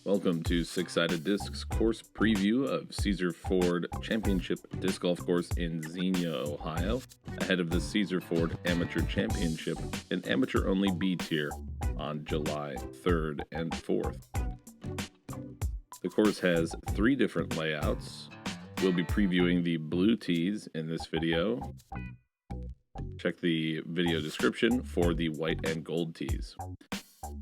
Welcome to Six-Sided Discs course preview of Caesar Ford Championship Disc Golf Course in Xenia, Ohio, ahead of the Caesar Ford Amateur Championship, an amateur-only B tier, on July 3rd and 4th. The course has 3 different layouts. We'll be previewing the blue tees in this video. Check the video description for the white and gold tees.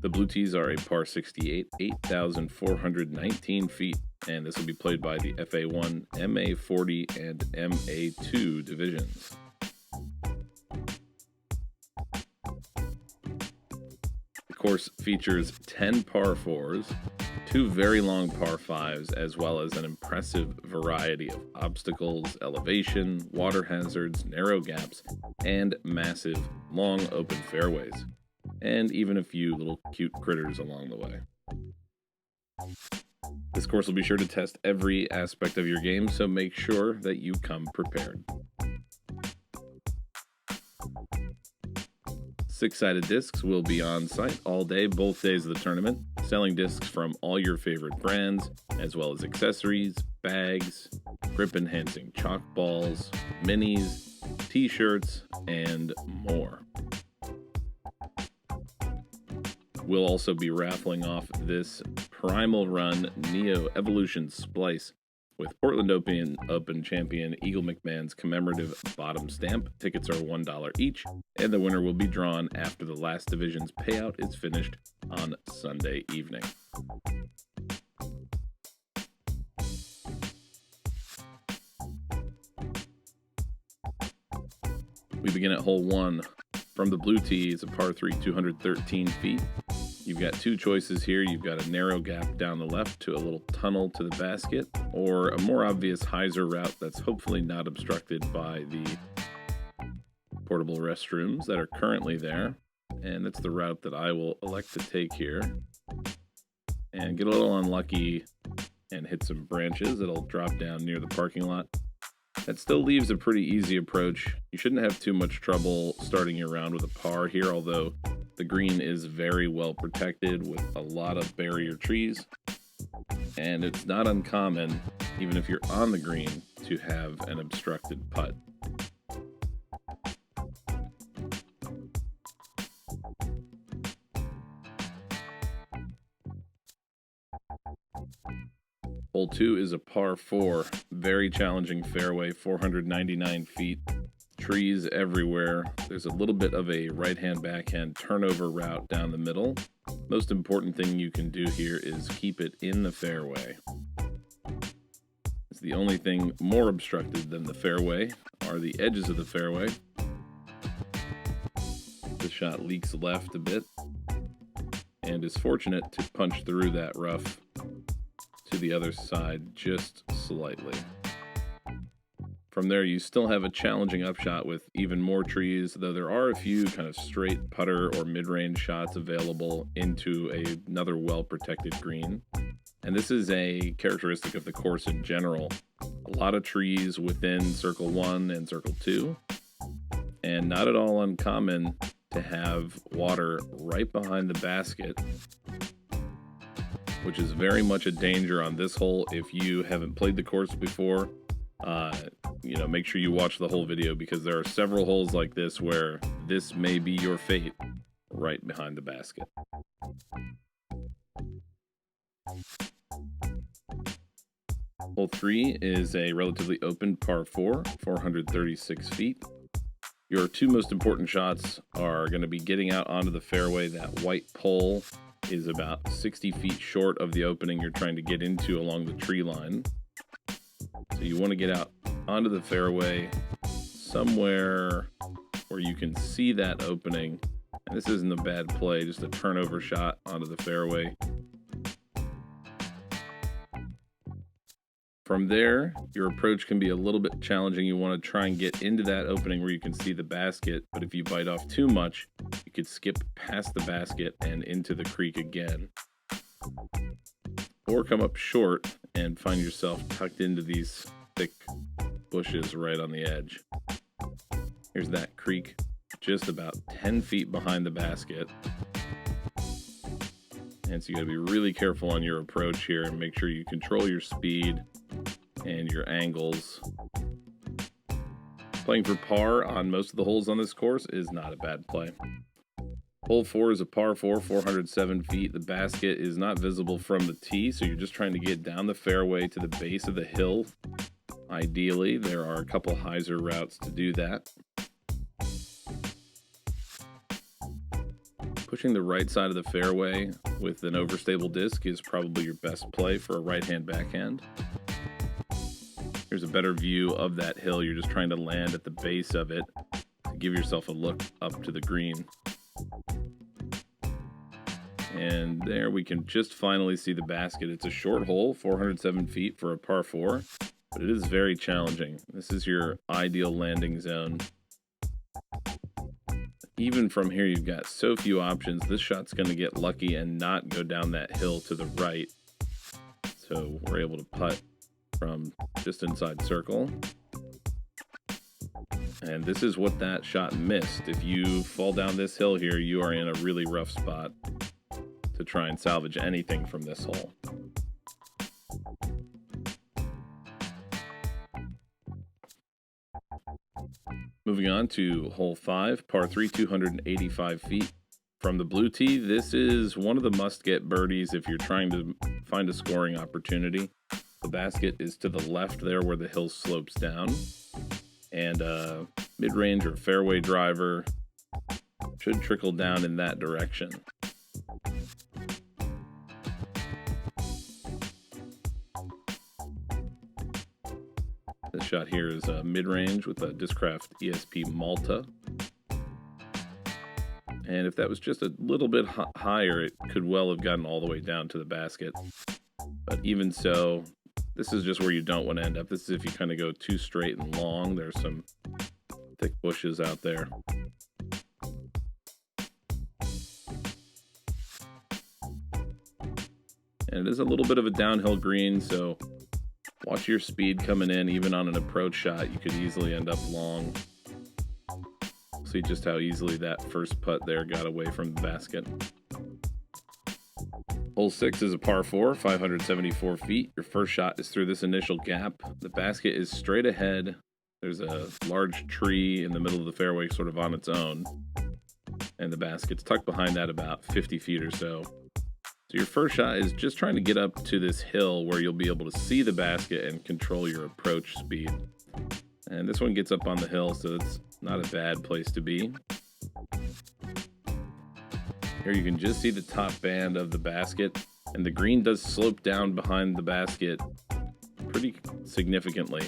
The blue tees are a par 68, 8,419 feet, and this will be played by the FA1, MA40, and MA2 divisions. The course features 10 par 4s, 2 very long par 5s, as well as an impressive variety of obstacles, elevation, water hazards, narrow gaps, and massive, long open fairways, and even a few little cute critters along the way. This course will be sure to test every aspect of your game, so make sure that you come prepared. Six-Sided Discs will be on site all day, both days of the tournament, selling discs from all your favorite brands, as well as accessories, bags, grip-enhancing chalk balls, minis, t-shirts, and more. We'll also be raffling off this Primal Run Neo Evolution Splice with Portland Open champion Eagle McMahon's commemorative bottom stamp. Tickets are $1 each, and the winner will be drawn after the last division's payout is finished on Sunday evening. We begin at hole 1. From the blue tee, it's a par 3, 213 feet. You've got 2 choices here. You've got a narrow gap down the left to a little tunnel to the basket, or a more obvious hyzer route that's hopefully not obstructed by the portable restrooms that are currently there. And that's the route that I will elect to take here. And get a little unlucky and hit some branches. It'll drop down near the parking lot. That still leaves a pretty easy approach. You shouldn't have too much trouble starting your round with a par here, although the green is very well protected with a lot of barrier trees. And it's not uncommon, even if you're on the green, to have an obstructed putt. Hole 2 is a par 4, very challenging fairway, 499 feet, trees everywhere. There's a little bit of a right-hand backhand turnover route down the middle. Most important thing you can do here is keep it in the fairway. It's the only thing more obstructed than the fairway are the edges of the fairway. The shot leaks left a bit and is fortunate to punch through that rough to the other side just slightly. From there, you still have a challenging upshot with even more trees, though there are a few kind of straight putter or mid-range shots available into another well-protected green. And this is a characteristic of the course in general. A lot of trees within Circle 1 and Circle 2, and not at all uncommon to have water right behind the basket, which is very much a danger on this hole. If you haven't played the course before, make sure you watch the whole video, because there are several holes like this where this may be your fate right behind the basket. Hole 3 is a relatively open par 4, 436 feet. Your 2 most important shots are going to be getting out onto the fairway. That white pole is about 60 feet short of the opening you're trying to get into along the tree line. So you want to get out onto the fairway somewhere where you can see that opening. And this isn't a bad play, just a turnover shot onto the fairway. From there, your approach can be a little bit challenging. You want to try and get into that opening where you can see the basket, but if you bite off too much, you could skip past the basket and into the creek again. Or come up short and find yourself tucked into these thick bushes right on the edge. Here's that creek just about 10 feet behind the basket. And so you gotta be really careful on your approach here and make sure you control your speed and your angles. Playing for par on most of the holes on this course is not a bad play. Hole 4 is a par 4, 407 feet. The basket is not visible from the tee, so you're just trying to get down the fairway to the base of the hill. Ideally, there are a couple hyzer routes to do that. Pushing the right side of the fairway with an overstable disc is probably your best play for a right-hand backhand. Here's a better view of that hill. You're just trying to land at the base of it to give yourself a look up to the green. And there we can just finally see the basket. It's a short hole, 407 feet for a par 4, but it is very challenging. This is your ideal landing zone. Even from here, you've got so few options. This shot's going to get lucky and not go down that hill to the right. So we're able to putt from just inside circle. And this is what that shot missed. If you fall down this hill here, you are in a really rough spot to try and salvage anything from this hole. Moving on to hole 5, par 3, 285 feet from the blue tee. This is one of the must-get birdies if you're trying to find a scoring opportunity. The basket is to the left there where the hill slopes down. And mid-range or fairway driver should trickle down in that direction. This shot here is mid-range with a Discraft ESP Malta. And if that was just a little bit higher, it could well have gotten all the way down to the basket. But even so, this is just where you don't want to end up. This is if you kind of go too straight and long. There's some thick bushes out there. And it is a little bit of a downhill green, so watch your speed coming in. Even on an approach shot, you could easily end up long. See just how easily that first putt there got away from the basket. Hole 6 is a par 4, 574 feet. Your first shot is through this initial gap. The basket is straight ahead. There's a large tree in the middle of the fairway sort of on its own. And the basket's tucked behind that about 50 feet or so. So your first shot is just trying to get up to this hill where you'll be able to see the basket and control your approach speed. And this one gets up on the hill, so it's not a bad place to be. Here you can just see the top band of the basket, and the green does slope down behind the basket pretty significantly.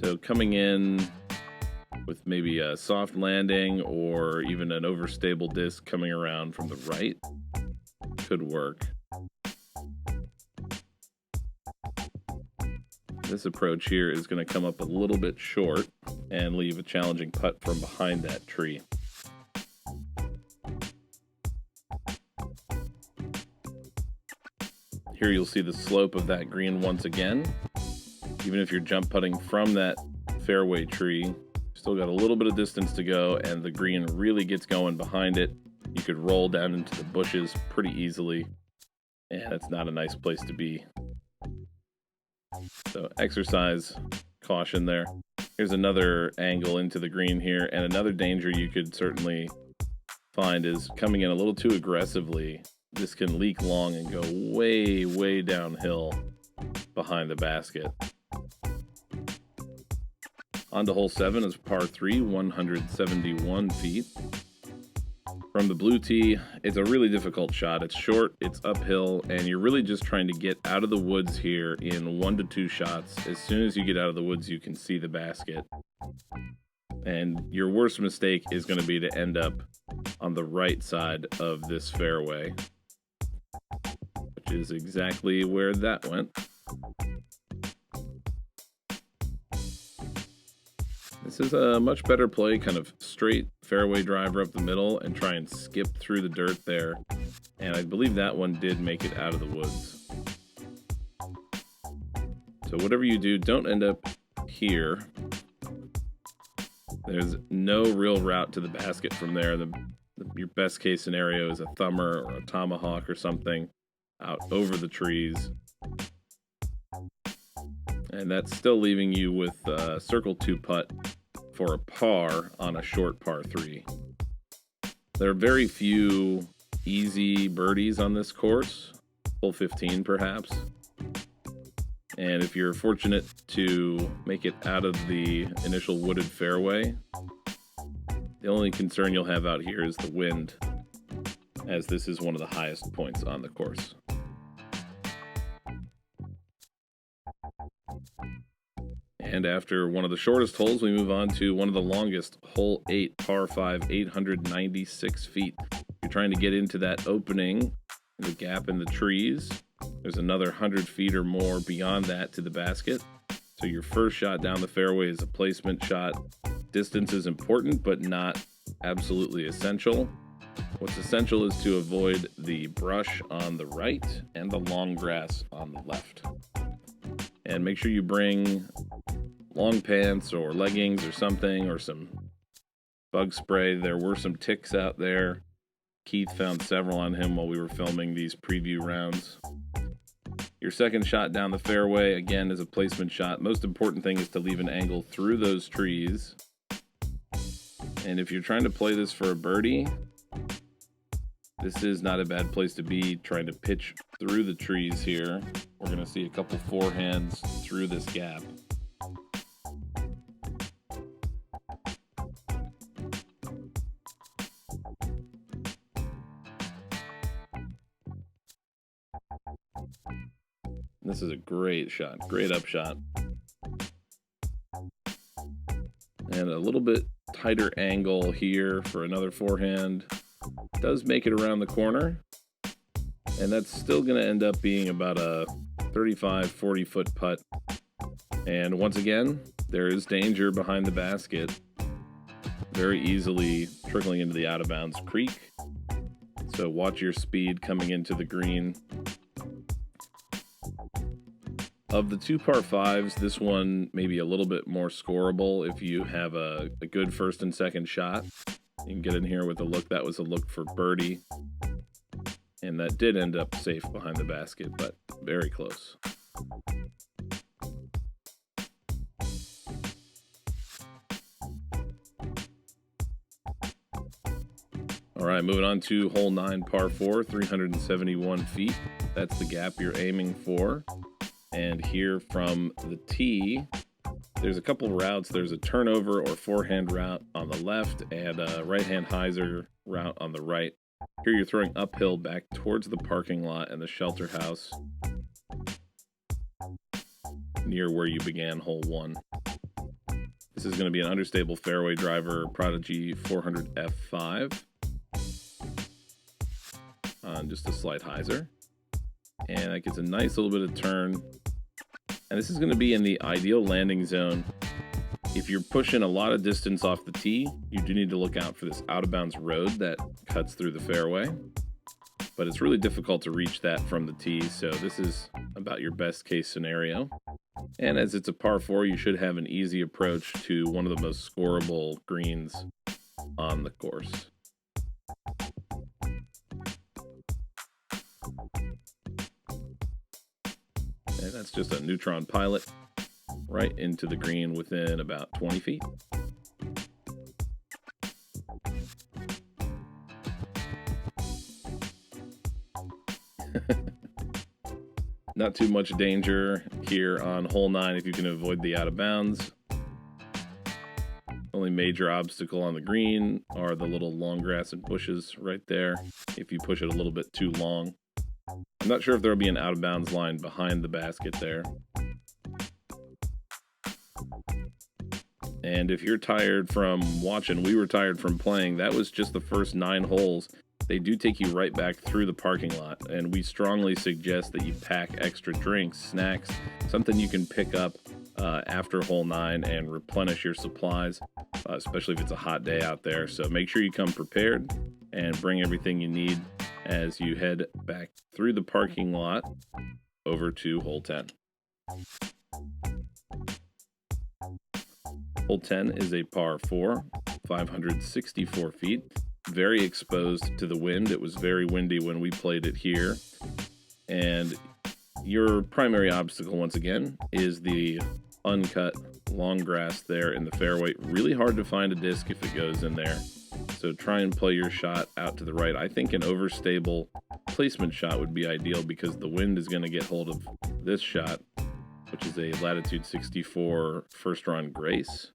So coming in with maybe a soft landing or even an overstable disc coming around from the right could work. This approach here is going to come up a little bit short and leave a challenging putt from behind that tree. Here you'll see the slope of that green once again. Even if you're jump putting from that fairway tree, still got a little bit of distance to go, and the green really gets going behind it. You could roll down into the bushes pretty easily, and it's not a nice place to be. So exercise caution there. Here's another angle into the green here, and another danger you could certainly find is coming in a little too aggressively. This can leak long and go way, way downhill behind the basket. On to hole 7 is par 3, 171 feet. From the blue tee, it's a really difficult shot. It's short, it's uphill, and you're really just trying to get out of the woods here in 1 to 2 shots. As soon as you get out of the woods, you can see the basket. And your worst mistake is going to be to end up on the right side of this fairway, which is exactly where that went. This is a much better play, kind of straight fairway driver up the middle and try and skip through the dirt there. And I believe that one did make it out of the woods. So whatever you do, don't end up here. There's no real route to the basket from there. Your best case scenario is a thumber or a tomahawk or something out over the trees. And that's still leaving you with a circle 2 putt for a par on a short par 3. There are very few easy birdies on this course, hole 15 perhaps. And if you're fortunate to make it out of the initial wooded fairway, the only concern you'll have out here is the wind, as this is one of the highest points on the course. And after one of the shortest holes, we move on to one of the longest, hole 8, par 5, 896 feet. You're trying to get into that opening, the gap in the trees. There's another 100 feet or more beyond that to the basket. So your first shot down the fairway is a placement shot. Distance is important, but not absolutely essential. What's essential is to avoid the brush on the right and the long grass on the left. And make sure you bring long pants or leggings or something, or some bug spray. There were some ticks out there. Keith found several on him while we were filming these preview rounds. Your second shot down the fairway, again, is a placement shot. Most important thing is to leave an angle through those trees. And if you're trying to play this for a birdie, this is not a bad place to be, trying to pitch through the trees here. We're going to see a couple forehands through this gap. This is a great shot, great upshot. And a little bit tighter angle here for another forehand. Does make it around the corner. And that's still going to end up being about a 35, 40 foot putt. And once again, there is danger behind the basket. Very easily trickling into the out of bounds creek. So watch your speed coming into the green. Of the 2 par 5s, this one may be a little bit more scoreable if you have a good first and second shot. You can get in here with a look. That was a look for birdie. And that did end up safe behind the basket, but very close. All right, moving on to hole 9, par 4, 371 feet. That's the gap you're aiming for. And here from the tee, there's a couple routes. There's a turnover or forehand route on the left and a right-hand hyzer route on the right. Here you're throwing uphill back towards the parking lot and the shelter house near where you began hole 1. This is going to be an understable fairway driver, Prodigy 400 F5 on just a slight hyzer. And that gets a nice little bit of turn. And this is going to be in the ideal landing zone. If you're pushing a lot of distance off the tee, you do need to look out for this out of bounds road that cuts through the fairway. But it's really difficult to reach that from the tee, so this is about your best case scenario. And as it's a par 4, you should have an easy approach to one of the most scoreable greens on the course. And that's just a neutron pilot right into the green within about 20 feet. Not too much danger here on hole 9 if you can avoid the out of bounds. Only major obstacle on the green are the little long grass and bushes right there if you push it a little bit too long. I'm not sure if there'll be an out of bounds line behind the basket there. And if you're tired from watching, we were tired from playing. That was just the first 9 holes. They do take you right back through the parking lot, and we strongly suggest that you pack extra drinks, snacks, something you can pick up after hole 9 and replenish your supplies, especially if it's a hot day out there. So make sure you come prepared and bring everything you need as you head back through the parking lot over to hole 10. Hole 10 is a par 4, 564 feet. Very exposed to the wind. It was very windy when we played it here. And your primary obstacle, once again, is the uncut long grass there in the fairway. Really hard to find a disc if it goes in there. So try and play your shot out to the right. I think an overstable placement shot would be ideal because the wind is going to get hold of this shot, which is a latitude 64 first run Grace.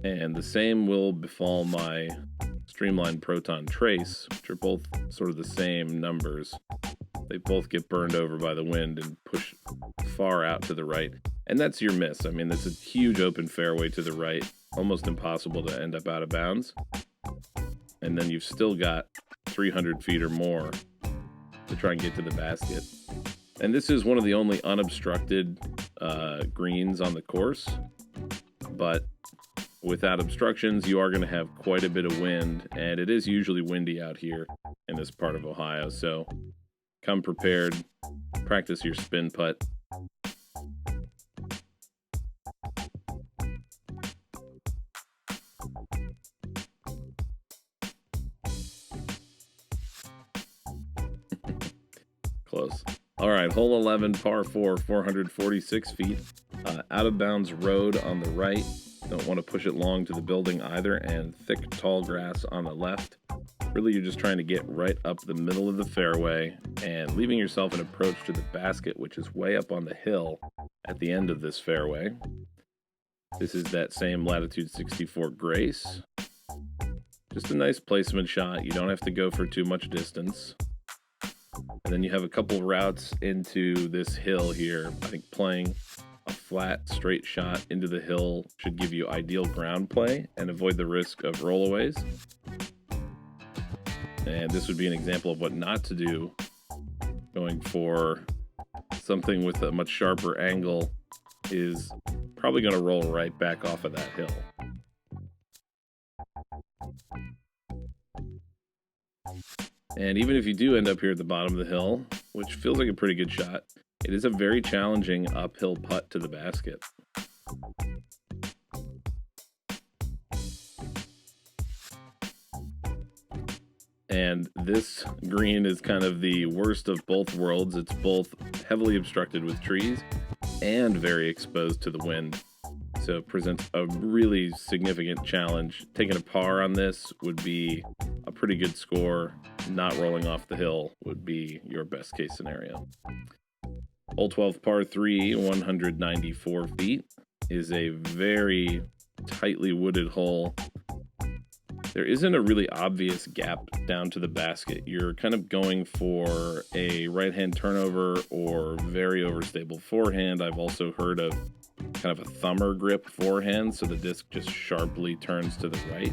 And the same will befall my Streamline Proton Trace, which are both sort of the same numbers. They both get burned over by the wind and push far out to the right. And that's your miss. I mean, that's a huge open fairway to the right, almost impossible to end up out of bounds. And then you've still got 300 feet or more to try and get to the basket. And this is one of the only unobstructed greens on the course. But without obstructions, you are going to have quite a bit of wind. And it is usually windy out here in this part of Ohio. So come prepared, practice your spin putt. Close. All right, hole 11, par 4, 446 feet. Out of bounds road on the right. Don't want to push it long to the building either, and thick, tall grass on the left. Really, you're just trying to get right up the middle of the fairway and leaving yourself an approach to the basket, which is way up on the hill at the end of this fairway. This is that same latitude 64 Grace. Just a nice placement shot. You don't have to go for too much distance. And then you have a couple routes into this hill here. I think playing a flat, straight shot into the hill should give you ideal ground play and avoid the risk of rollaways. And this would be an example of what not to do. Going for something with a much sharper angle is probably going to roll right back off of that hill. And even if you do end up here at the bottom of the hill, which feels like a pretty good shot, it is a very challenging uphill putt to the basket. And this green is kind of the worst of both worlds. It's both heavily obstructed with trees and very exposed to the wind. So it presents a really significant challenge. Taking a par on this would be a pretty good score. Not rolling off the hill would be your best case scenario. Hole 12, par 3, 194 feet, is a very tightly wooded hole. There isn't a really obvious gap down to the basket. You're kind of going for a right-hand turnover or very overstable forehand. I've also heard of kind of a thumber grip forehand, so the disc just sharply turns to the right.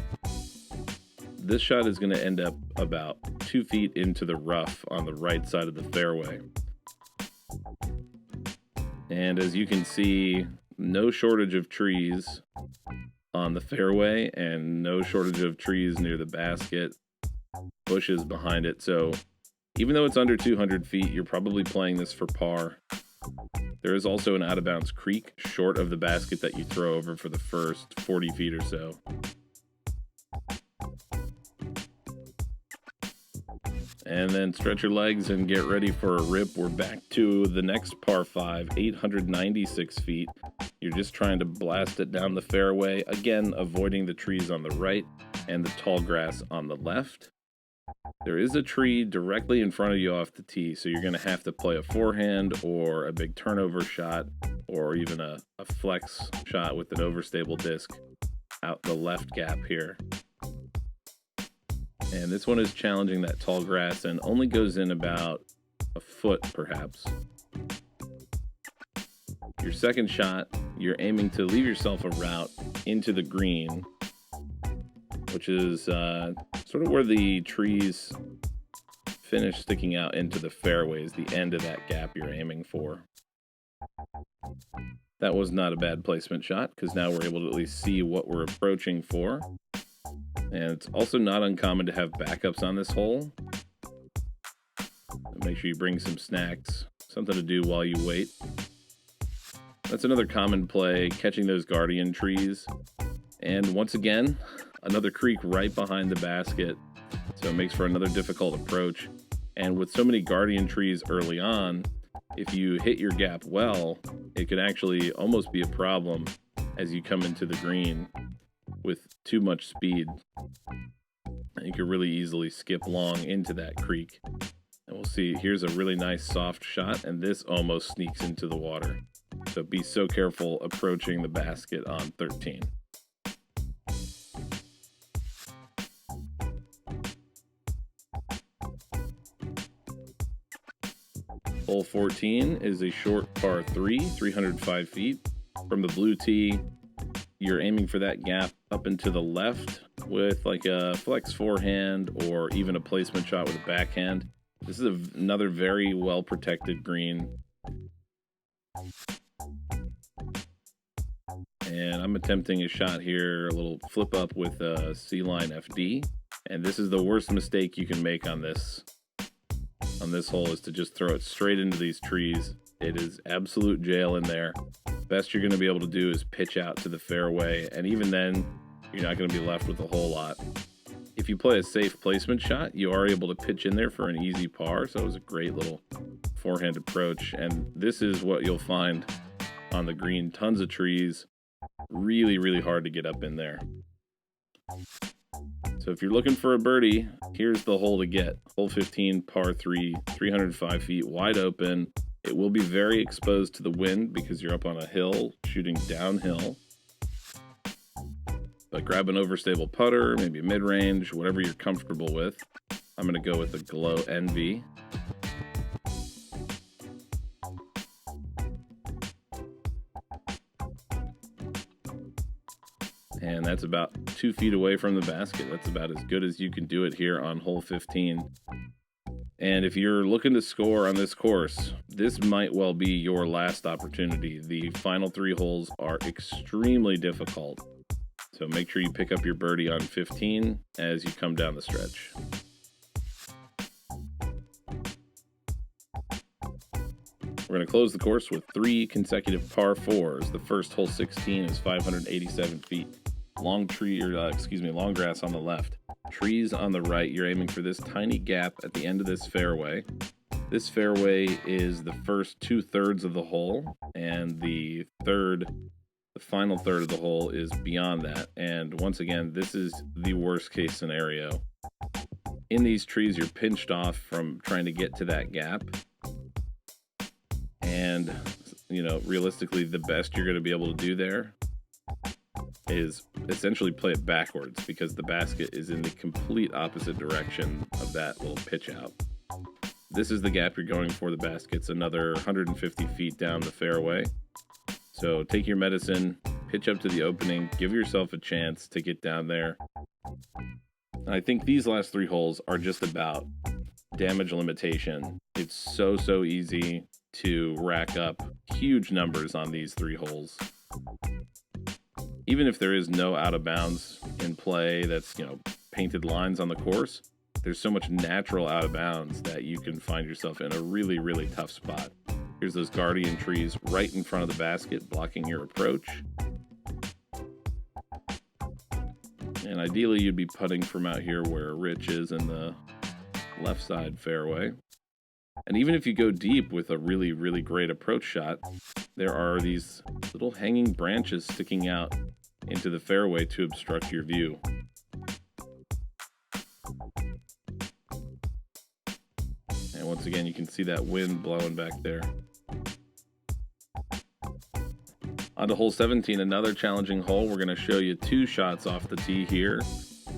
This shot is going to end up about 2 feet into the rough on the right side of the fairway. And as you can see, no shortage of trees on the fairway and no shortage of trees near the basket, bushes behind it. So even though it's under 200 feet, you're probably playing this for par. There is also an out-of-bounds creek short of the basket that you throw over for the first 40 feet or so. And then stretch your legs and get ready for a rip. We're back to the next par 5, 896 feet. You're just trying to blast it down the fairway, again, avoiding the trees on the right and the tall grass on the left. There is a tree directly in front of you off the tee, so you're going to have to play a forehand or a big turnover shot or even a flex shot with an overstable disc out the left gap here. And this one is challenging that tall grass and only goes in about a foot, perhaps. Your second shot, you're aiming to leave yourself a route into the green, which is sort of where the trees finish sticking out into the fairways, the end of that gap you're aiming for. That was not a bad placement shot, because now we're able to at least see what we're approaching for. And it's also not uncommon to have backups on this hole. Make sure you bring some snacks, something to do while you wait. That's another common play, catching those guardian trees. And once again, another creek right behind the basket, so it makes for another difficult approach. And with so many guardian trees early on, if you hit your gap well, it could actually almost be a problem as you come into the green with too much speed. You could really easily skip long into that creek. And we'll see, here's a really nice soft shot, and this almost sneaks into the water. So be so careful approaching the basket on 13. Hole 14 is a short par 3, 305 feet. From the blue tee, you're aiming for that gap up and to the left with like a flex forehand or even a placement shot with a backhand. This is another very well protected green. And I'm attempting a shot here, a little flip up with a C-line FD. And this is the worst mistake you can make on this hole, is to just throw it straight into these trees. It is absolute jail in there. Best you're going to be able to do is pitch out to the fairway, and even then, you're not going to be left with a whole lot. If you play a safe placement shot, you are able to pitch in there for an easy par, so it was a great little forehand approach. And this is what you'll find on the green. Tons of trees. Really, really hard to get up in there. So if you're looking for a birdie, here's the hole to get. Hole 15, par 3, 305 feet, wide open. It will be very exposed to the wind because you're up on a hill, shooting downhill. But grab an overstable putter, maybe a mid-range, whatever you're comfortable with. I'm going to go with a Glow Envy. And that's about 2 feet away from the basket. That's about as good as you can do it here on hole 15. And if you're looking to score on this course, this might well be your last opportunity. The final 3 holes are extremely difficult. So make sure you pick up your birdie on 15 as you come down the stretch. We're going to close the course with 3 consecutive par 4s. The first hole 16 is 587 feet. Long grass on the left. Trees on the right. You're aiming for this tiny gap at the end of this fairway. This fairway is the first 2/3 of the hole, and the final third of the hole is beyond that. And once again, this is the worst case scenario. In these trees, you're pinched off from trying to get to that gap. And, realistically, the best you're going to be able to do there is essentially play it backwards, because the basket is in the complete opposite direction of that little pitch out. This is the gap you're going for. The basket's another 150 feet down the fairway. So take your medicine, pitch up to the opening, give yourself a chance to get down there. I think these last 3 holes are just about damage limitation. It's so easy to rack up huge numbers on these 3 holes. Even if there is no out of bounds in play, that's, painted lines on the course, there's so much natural out of bounds that you can find yourself in a really, really tough spot. Here's those guardian trees right in front of the basket, blocking your approach. And ideally, you'd be putting from out here where Rich is in the left side fairway. And even if you go deep with a really, really great approach shot, there are these little hanging branches sticking out into the fairway to obstruct your view. And once again, you can see that wind blowing back there. On to hole 17, another challenging hole. We're going to show you 2 shots off the tee here.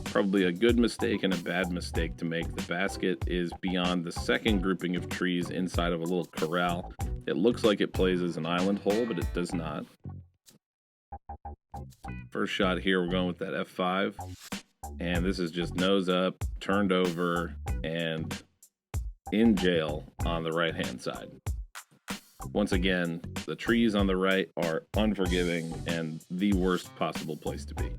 Probably a good mistake and a bad mistake to make. The basket is beyond the second grouping of trees inside of a little corral. It looks like it plays as an island hole, but it does not. First shot here, we're going with that F5. And this is just nose up, turned over, and in jail on the right-hand side. Once again, the trees on the right are unforgiving and the worst possible place to be.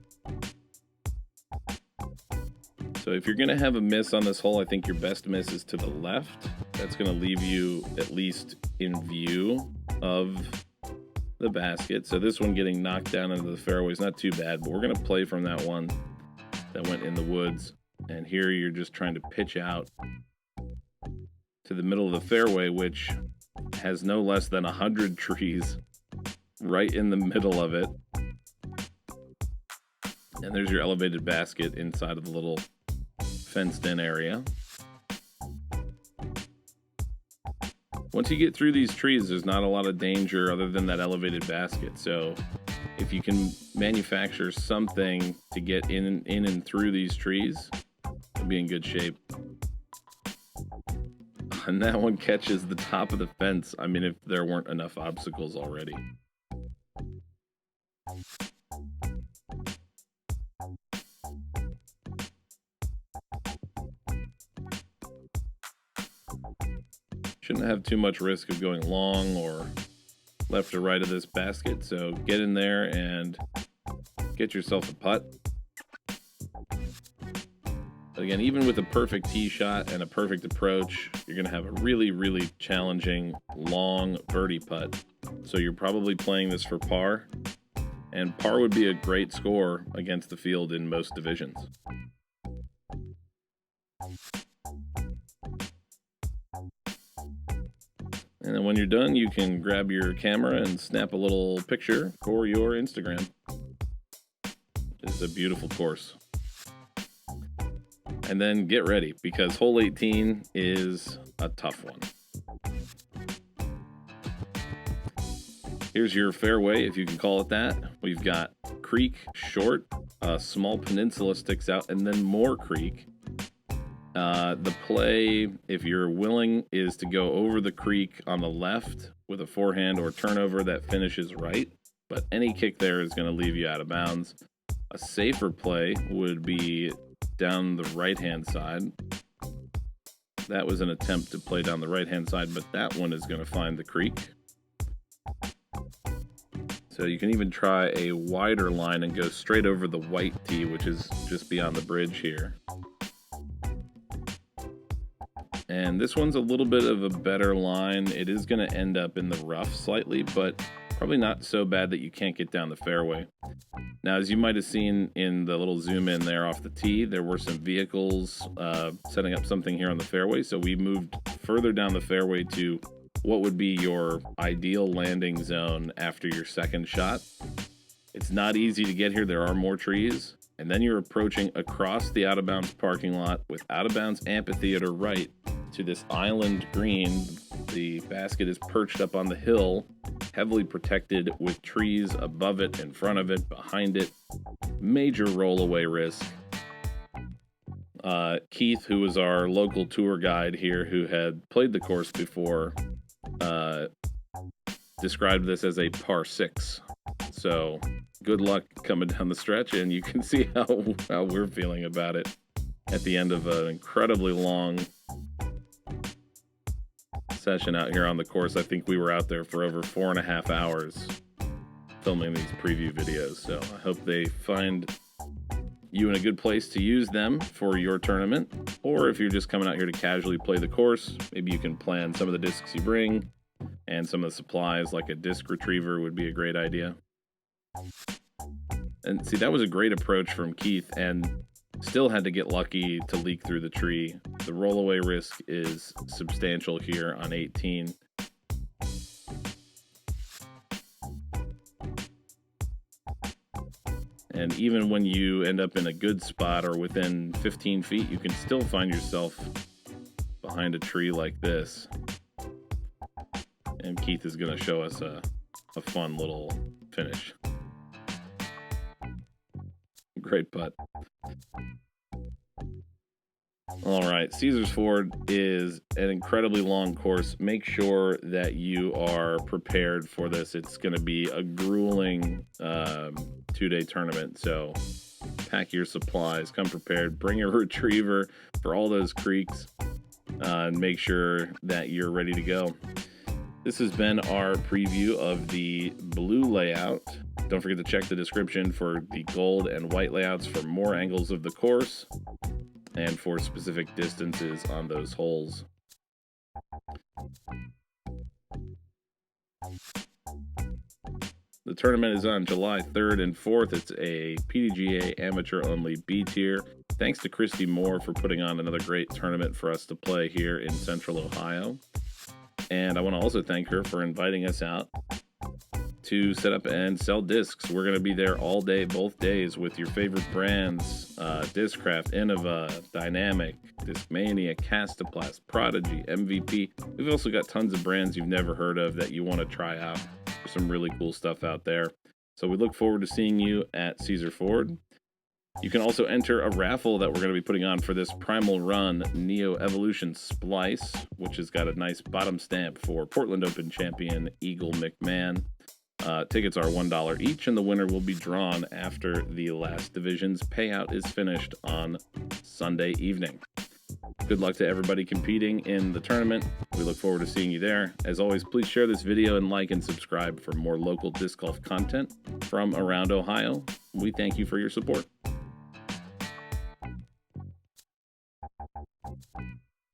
So if you're going to have a miss on this hole, I think your best miss is to the left. That's going to leave you at least in view of the basket. So this one getting knocked down into the fairway is not too bad, but we're going to play from that one that went in the woods. And here you're just trying to pitch out to the middle of the fairway, which has no less than 100 trees right in the middle of it. And there's your elevated basket inside of the little fenced-in area. Once you get through these trees, there's not a lot of danger other than that elevated basket. So if you can manufacture something to get in and through these trees, you'll be in good shape. And that one catches the top of the fence. I mean, if there weren't enough obstacles already. Shouldn't have too much risk of going long or left or right of this basket, so get in there and get yourself a putt. But again, even with a perfect tee shot and a perfect approach, you're going to have a really, really challenging long birdie putt. So you're probably playing this for par, and par would be a great score against the field in most divisions. And then when you're done, you can grab your camera and snap a little picture for your Instagram. It's a beautiful course. And then get ready, because hole 18 is a tough one. Here's your fairway, if you can call it that. We've got creek, short, a small peninsula sticks out, and then more creek. The play, if you're willing, is to go over the creek on the left with a forehand or turnover that finishes right. But any kick there is going to leave you out of bounds. A safer play would be down the right-hand side. That was an attempt to play down the right-hand side, but that one is going to find the creek. So you can even try a wider line and go straight over the white tee, which is just beyond the bridge here. And this one's a little bit of a better line. It is going to end up in the rough slightly, but probably not so bad that you can't get down the fairway. Now, as you might have seen in the little zoom in there off the tee, there were some vehicles setting up something here on the fairway. So we moved further down the fairway to what would be your ideal landing zone after your second shot. It's not easy to get here. There are more trees. And then you're approaching across the out-of-bounds parking lot with out-of-bounds amphitheater right to this island green. The basket is perched up on the hill, heavily protected with trees above it, in front of it, behind it. Major rollaway risk. Keith, who was our local tour guide here, who had played the course before, described this as a par 6. So good luck coming down the stretch, and you can see how we're feeling about it at the end of an incredibly long session out here on the course. I think we were out there for over 4.5 hours filming these preview videos. So I hope they find you in a good place to use them for your tournament. Or if you're just coming out here to casually play the course, maybe you can plan some of the discs you bring, and some of the supplies like a disc retriever would be a great idea. And see, that was a great approach from Keith, and still had to get lucky to leak through the tree. The rollaway risk is substantial here on 18. And even when you end up in a good spot or within 15 feet, you can still find yourself behind a tree like this. And Keith is going to show us a fun little finish. Great putt. All right, Caesars Ford is an incredibly long course. Make sure that you are prepared for this. It's going to be a grueling 2-day tournament, so pack your supplies, come prepared, bring a retriever for all those creeks, and make sure that you're ready to go. This has been our preview of the blue layout. Don't forget to check the description for the gold and white layouts for more angles of the course and for specific distances on those holes. The tournament is on July 3rd and 4th. It's a PDGA amateur-only B tier. Thanks to Christy Moore for putting on another great tournament for us to play here in Central Ohio. And I want to also thank her for inviting us out to set up and sell discs. We're going to be there all day, both days, with your favorite brands, Discraft, Innova, Dynamic, Discmania, Castoplast, Prodigy, MVP. We've also got tons of brands you've never heard of that you want to try out. There's some really cool stuff out there. So we look forward to seeing you at Caesar Ford. You can also enter a raffle that we're going to be putting on for this Primal Run Neo Evolution Splice, which has got a nice bottom stamp for Portland Open champion Eagle McMahon. Tickets are $1 each, and the winner will be drawn after the last division's payout is finished on Sunday evening. Good luck to everybody competing in the tournament. We look forward to seeing you there. As always, please share this video and like and subscribe for more local disc golf content from around Ohio. We thank you for your support.